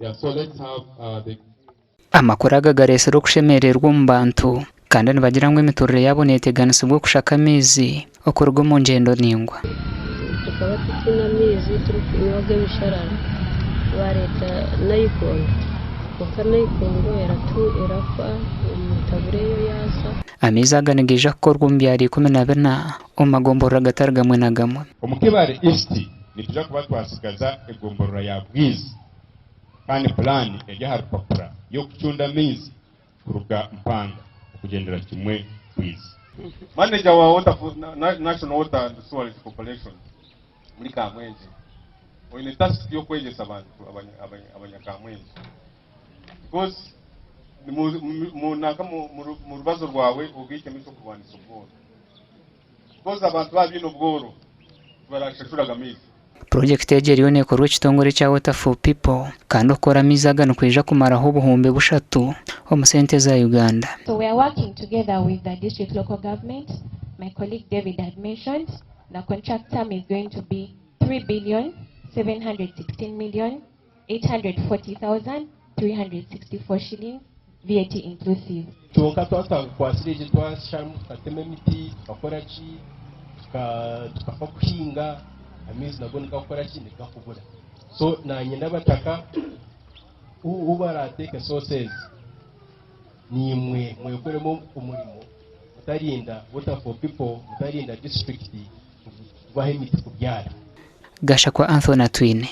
Yeah, so let's have the amakuru agagarese kushemererwa mu bantu kandi nibagira ngo imiturire yabo neteganise bwo kushaka amezi okorwa mu ngendo ningwa tukaba tukina amezi turi kunywaga bisharara ba leta nayikondo kuko nayikondo erafa umutabureyo yasa amezi aganigije akorwa mu byari 12 omagomborora gatari gamwe na gamwe omukibare east nituja kuba twasigaza egomborora ya bwiza kandi plan ejya harupapura yo kucunda amezi kuruga mpanga kugendera kimwe bwiza. Manager wa National Water and Sewerage Corporation muri Kamwenje oyine task yo kwegesa abantu abanyakamwenje because mu rubazo rwawe ubwike miso kubanisa ubworo because abantu babino ubworo barashashuraga mizi project yegeriwe nekorwa kitongore cya Water for People kandi okora mizaga no kwija kumaraho ubuhumbe bushatu omusente za Uganda. So we are working together with the district local government. My colleague David had mentioned the contract term is going to be 3,716,840,364 shillings, VAT inclusive. Tuonka twatanga kwasirije twashamu kateme emiti bakoraki tukafa kuhinga amezi naboneka gukora kindi kakugura so nanye ndabataka ubarateka sources ni mwekoremo umurimo utarinda Water for People utarinda district bahemiti kubyara Gasha kwa Anthony Twine.